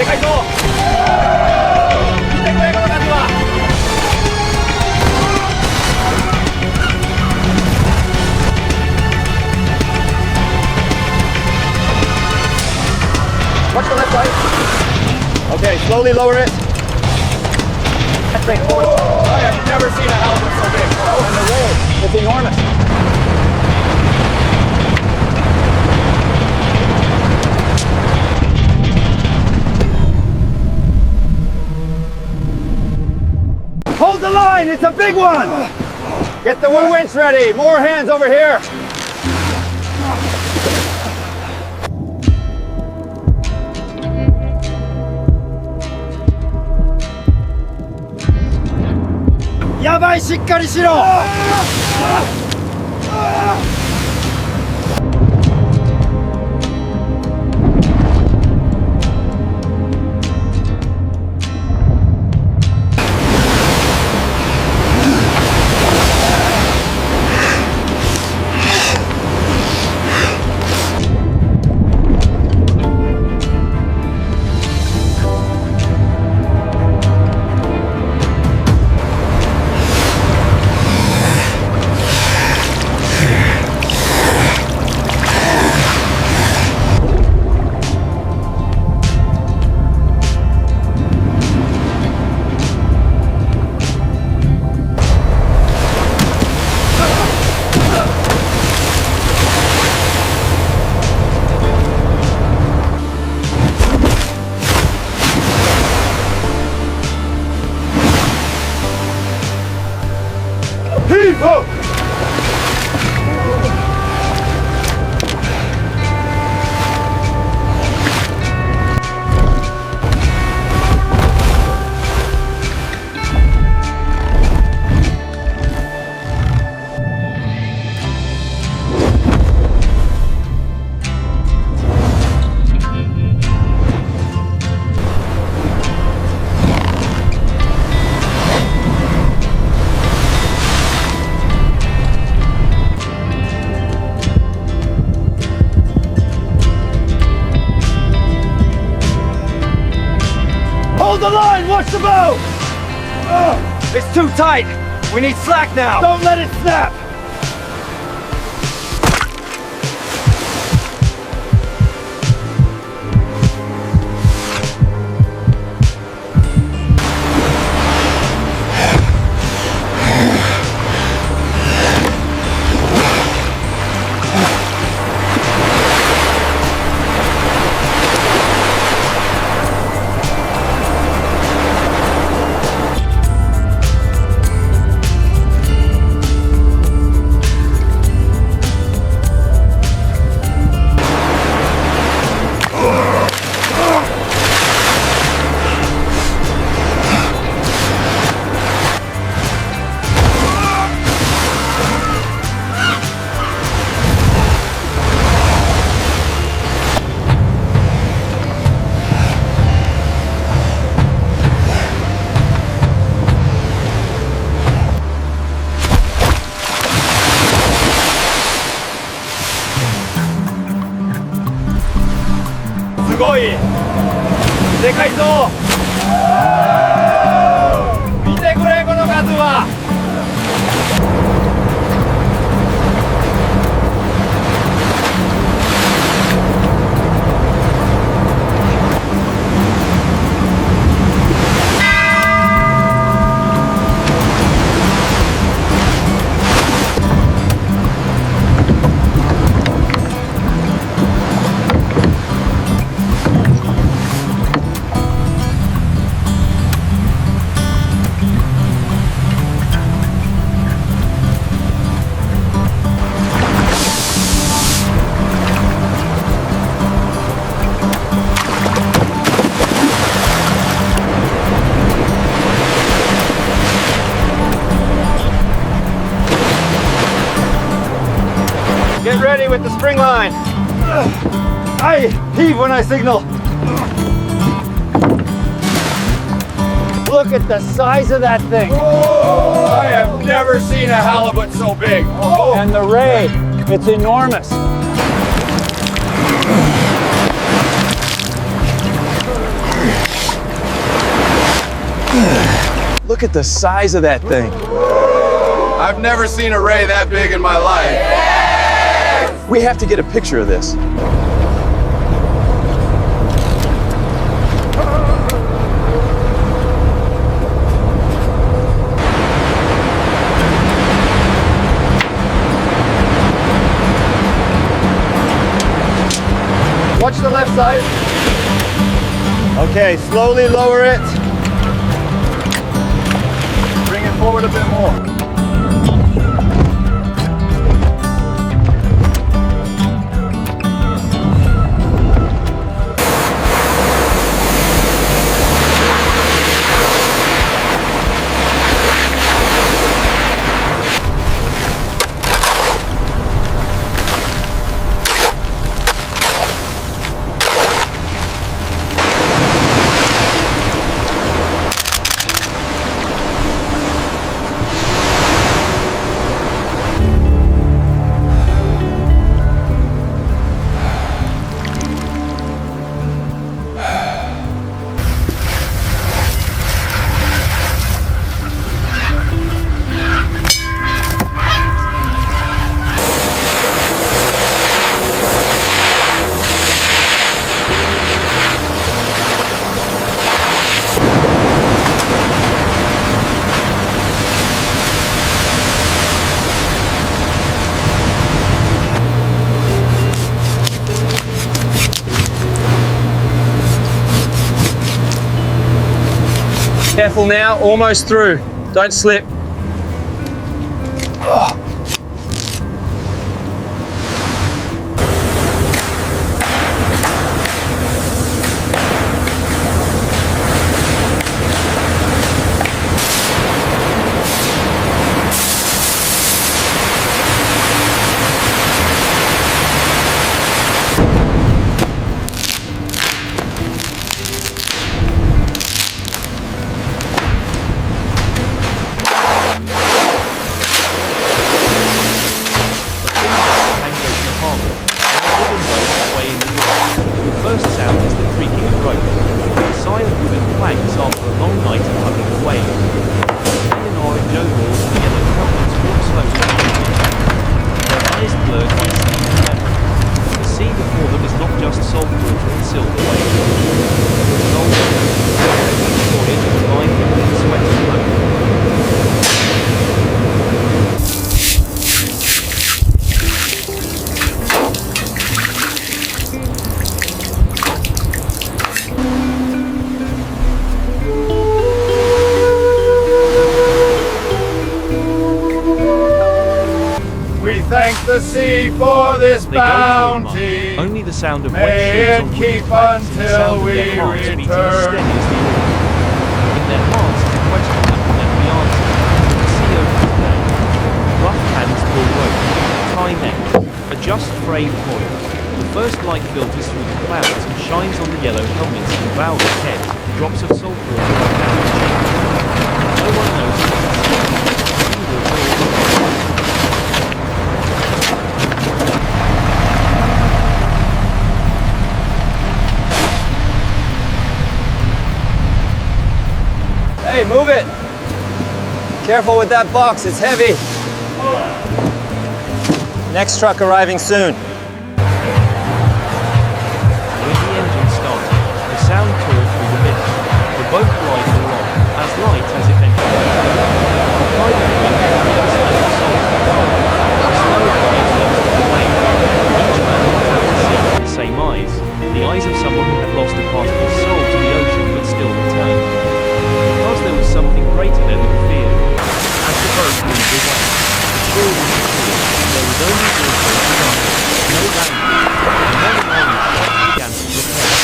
海藻。見てくれこの数は。Watch the left side. Okay, slowly lower it. That's right forward. I have never seen a halibut so big. Oh, and the ray, it's enormous. Hold the line, it's a big one. Get the winch ready. More hands over here. Yabai, しっかりしろ。Heave-ho! Hold the line! Watch the boat! It's too tight! We need slack now! Don't let it snap!すごいでかいぞ。見てくれこの数は。Get ready with the spring line. I heave when I signal. Look at the size of that thing. Oh, I have never seen a halibut so big. Oh. And the ray, it's enormous. Look at the size of that thing. I've never seen a ray that big in my life. Yes! We have to get a picture of this. Watch the left side. Okay, slowly lower it. Bring it forward a bit more. Careful now, almost through. Don't slip. Thank the sea for this bounty. Only the sound of May it keep until we return. In their hearts is a question that will never be answered. The sea opens down. Rough hands pull rope. Tie net. Adjust frayed coil. The first light filters through the clouds and shines on the yellow helmets and bow of head. Drops of salt water run down the cheeks. No one knows what to see. Hey, move it! Careful with that box, it's heavy. Next truck arriving soon. When the engine started, the sound tore through the mist. The boat glided along, as light as it entered. The private wing carried us as the souls of the car. The slow glide left the wave. Each man looked out to sea with the same eyes, the eyes of someone who had lost a part of his soul to the ocean but still returned. Because there was something greater there than fear. As the boat moved away, the shore was secure. There was only water and darkness, no land. And then an orange shot began to prepare.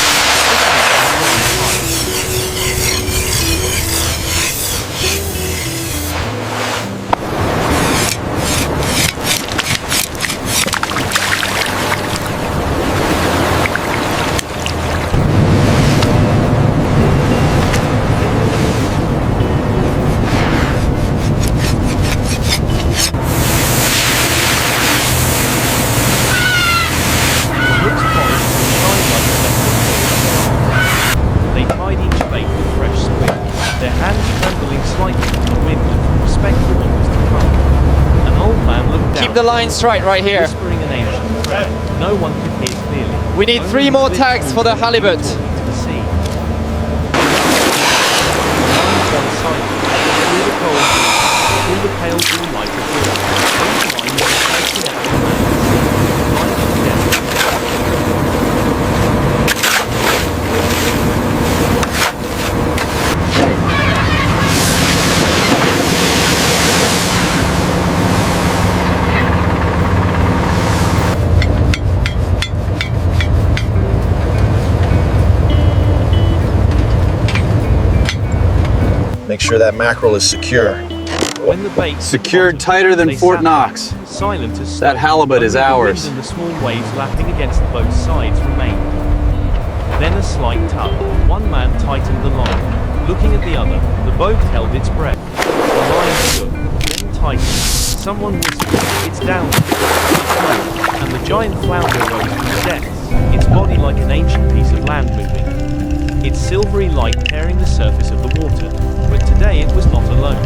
their hands trembling slightly from the wind and from respect for what was to come. An old man looked down, Keep the line straight right here. whispering an ancient prayer. No one could hear clearly. We need 3 more tags for the halibut. To the sea. The lines fell silent, through the cold wind, through the pale blue light of dawn. Each line was placed out on the sea, light and death. Make sure that mackerel is secure. When the bait Secured tighter than they Fort sat Knox. there, silent as stone. That halibut is Only the wind ours. and the small waves lapping against the boat's sides remained. Then a slight tug. One man tightened the line. Looking at the other, the boat held its breath. The line shook, then tightened. Someone whispered, "It's down." It turned, and the giant flounder rose from the depths, its body like an ancient piece of land moving. Its silvery light tearing the surface of the water. But today it was not alone.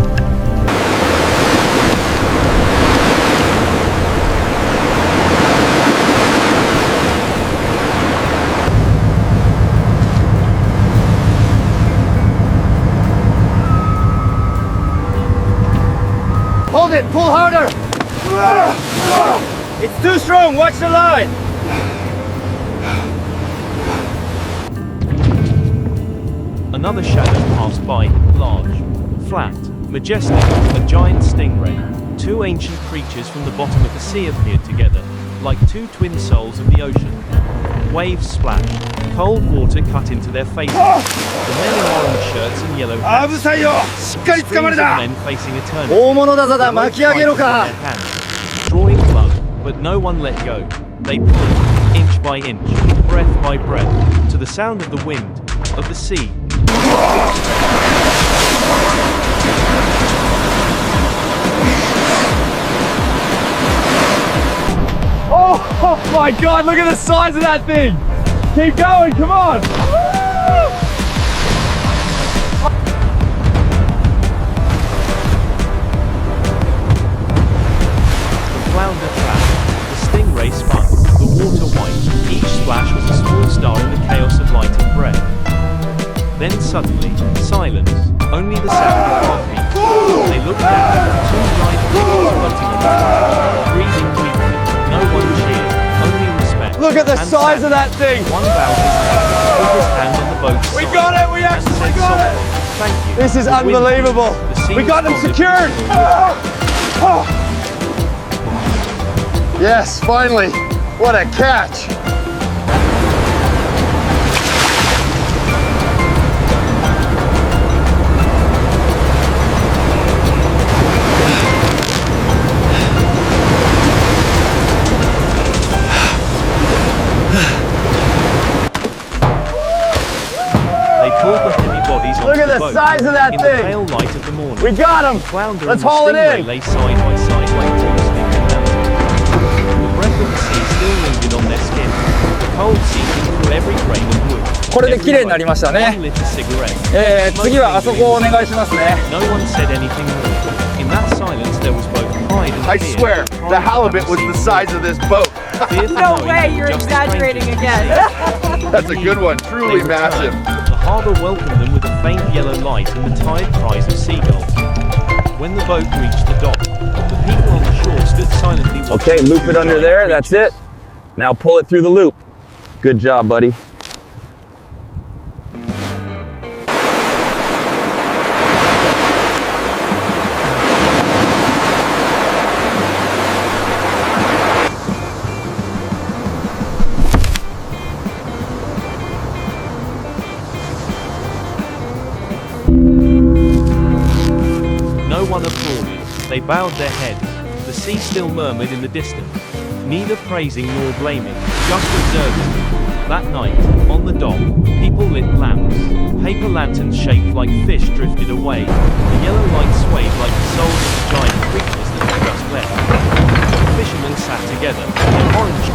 Hold it, pull harder. It's too strong, watch the line. Another shadow passed by, large, flat, majestic, a giant stingray. 2 ancient creatures from the bottom of the sea appeared together, like 2 twin souls of the ocean. Waves splashed, cold water cut into their faces. The men in orange shirts and yellow hats. Streams of men facing eternity. 大物だぞだ、巻き上げろか。 Drawing blood, but no one let go. They pulled, inch by inch, breath by breath, to the sound of the wind, of the sea. Oh my God, look at the size of that thing. Keep going, come on. The flounder flapped, the stingray spun, the water white. Each splash was a small star in the chaos of light and breath. Then suddenly, silence, only the sound of heartbeats. They looked down, 2 giant figures floating on the beach, breathing weakly. No one cheered, only respect. Look at the And size of sadness. that thing. One bowed his head, put his hand on the boat's We side, got it, we and actually said got it. softly, "Thank you." This is The wind unbelievable. blew, the sea We got them responded secured. peacefully. Yes, finally. What a catch. They pulled the heavy bodies onto Look at the boat. size of that In thing. the pale light of the morning. We got him. Flounder Let's and the haul it stingray in. lay side by side like two sleeping mountains. The breath of the sea still lingered on their skin. The cold seeping through every grain of wood. これで綺麗になりましたね。 One lit a cigarette. 次はあそこをお願いしますね。 No one said anything more. In that silence there was both pride and I fear. swear, the halibut was the size of this boat. Fear for No knowing way, you're just exaggerating strangers again. That's a good one. They Truly returned. massive. The harbour welcomed them with a faint yellow light and the tired cries of seagulls. When the boat reached the dock, the people on the shore stood silently watching. Okay, the loop two it under giant there. That's it. creatures. Now pull it through the loop. Good job, buddy. No one applauded. They bowed their heads. The sea still murmured in the distance. Neither praising nor blaming, just observing. That night, on the dock, people lit lamps. Paper lanterns shaped like fish drifted away. The yellow light swayed like the souls of the giant creatures that had just left. The fishermen sat together, their orange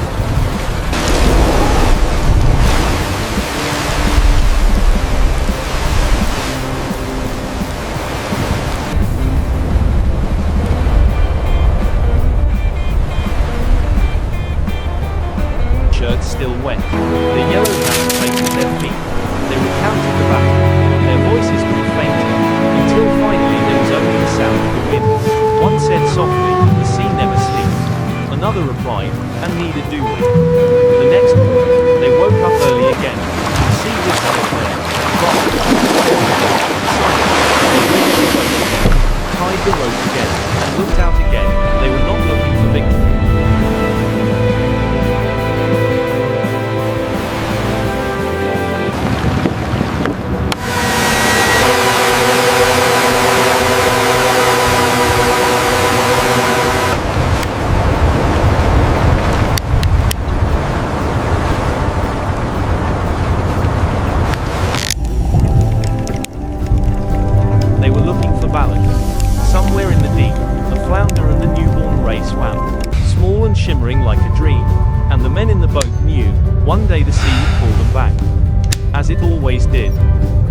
always did.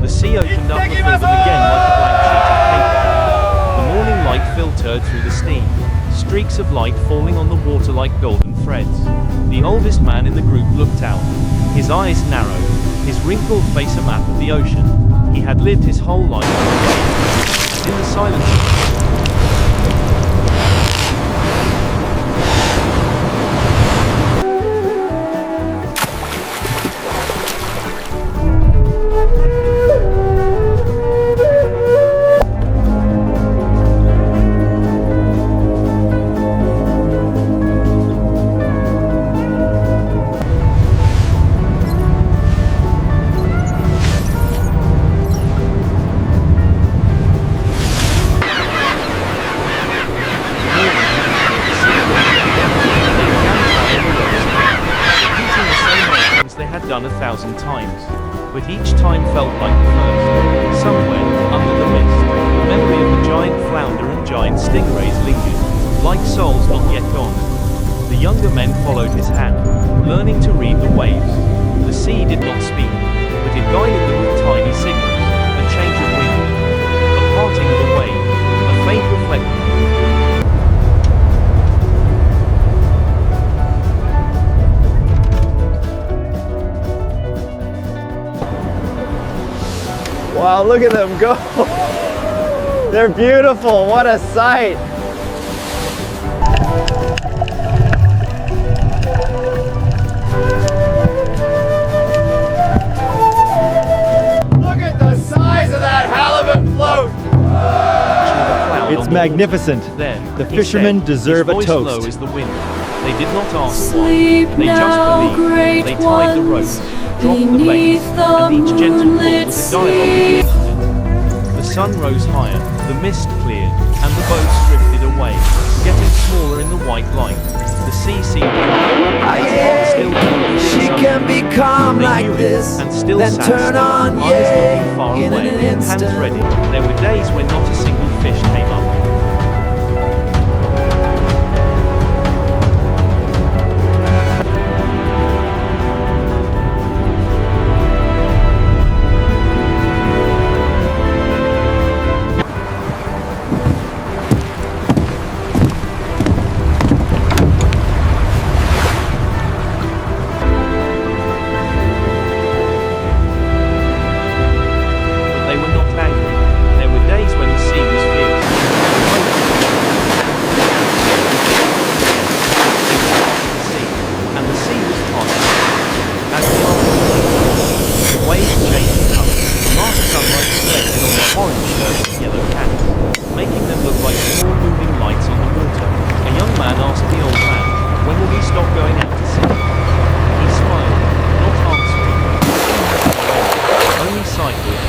The sea opened up before them again like a blank sheet of paper. The morning light filtered through the steam, streaks of light falling on the water like golden threads. The oldest man in the group looked out. His eyes narrowed, his wrinkled face a map of the ocean. He had lived his whole life in the silence. Done 1,000 times, but each time felt like the first. Somewhere, under the mist, the memory of the giant flounder and giant stingrays lingered, like souls not yet gone. The younger men followed his hand, learning to read the waves. The sea did not speak, but it guided them with tiny signals, a change of wind, a parting of a wave, a faint reflection. Wow, look at them go. They're beautiful. What a sight. Look at the size of that halibut float. It's magnificent. There, The he fishermen said, deserve a his voice toast. low as the wind. They did not ask Sleep why. They now, just believed. great They tied the ropes, ones, dropped the beneath bait, and each the gentle pull moonlit was a dialogue with the incident. The sun rose higher, the mist cleared, and the boats drifted away, getting smaller in the white light. The sea seemed still She can be calm they like knew it, this, and still then sat turn still, on, eyes looking far in away, an hands instant. ready. There were days when not a single fish came up. They were not angry. There were days when the sea was fierce. And the sea was tired. As the afternoon, the waves changed colour. Marked sunlight reflected on their orange shirts and yellow hats, making them look like small moving lights on the water. A young man asked the old man, "When will we stop going out to sea?" He smiled, not answering. Only cycled.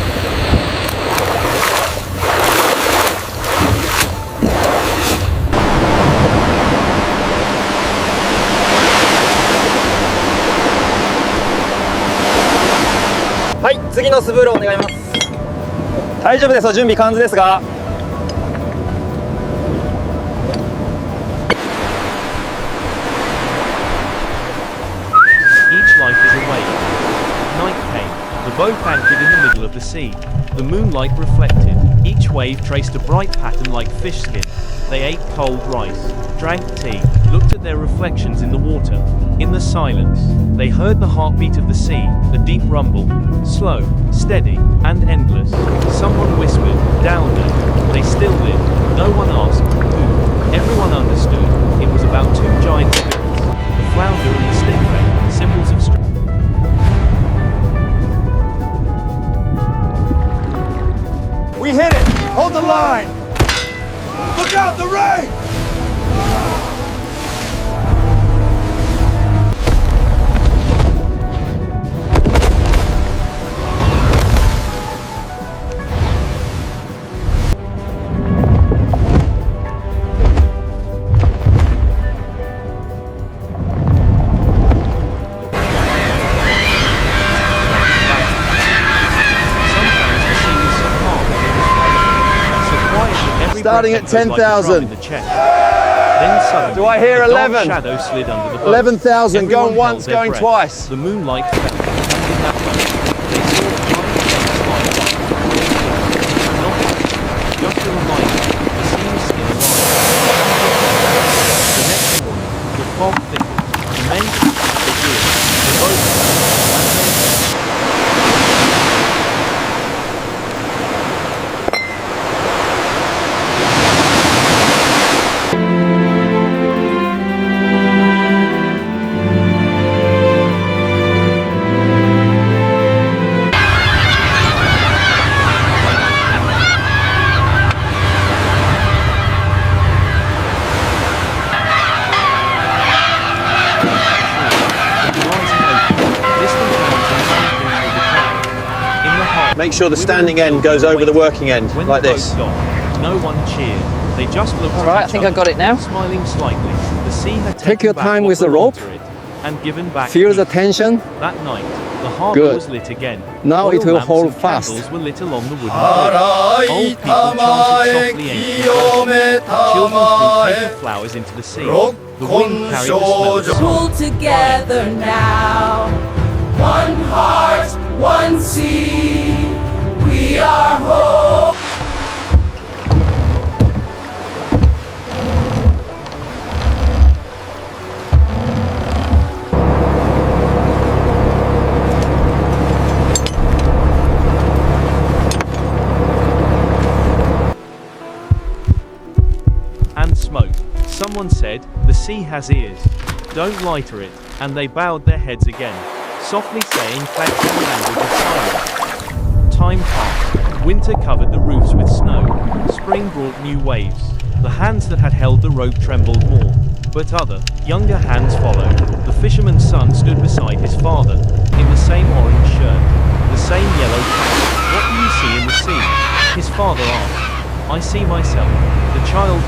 はい、次のスブールお願いします。大丈夫ですよ、準備完了ですが。Each life is awake. Night came. The boat anchored in the middle of the sea. The moonlight reflected. Each wave traced a bright pattern like fish skin. They ate cold rice, drank tea, looked at their reflections in the water. In the silence, they heard the heartbeat of the sea, a deep rumble, slow, steady, and endless. Someone whispered, "Down there." They still lived. No one asked, who. Everyone understood. It was about two giant spirits, the flounder and the stingray, symbols of strength. We hit it. Hold the line. Look out, the ray. Starting at 10,000. Then suddenly, Do I hear a dark 11? shadow slid under the boat. 11,000, Everyone going held once, their going breath. twice. The moonlight fell. In that moment, they saw Make sure the standing end goes over the working end, When like the boat this. docked, no one cheered. They just looked at Right, I each think I other, got it now. smiling slightly. The sea had Take taken your back time what with the belonged rope. to it and given back Feel the peace. tension. That night, the harbour Good. was lit again. Now Oil it will lamps hold and fast. candles were lit along the wooden bridge. Old people chanted softly ancient verses. Children threw paper flowers into the sea. The wind carried the smell of salt. Pull together now, one heart, one sea. We are whole. And smoke. Someone said, "The sea has ears. Don't lighter it," and they bowed their heads again, softly saying thanks in the language of silence. Time passed. Winter covered the roofs with snow. Spring brought new waves. The hands that had held the rope trembled more, but other, younger hands followed. The fisherman's son stood beside his father, in the same orange shirt, the same yellow cap. "What do you see in the sea?" his father asked. "I see myself." The child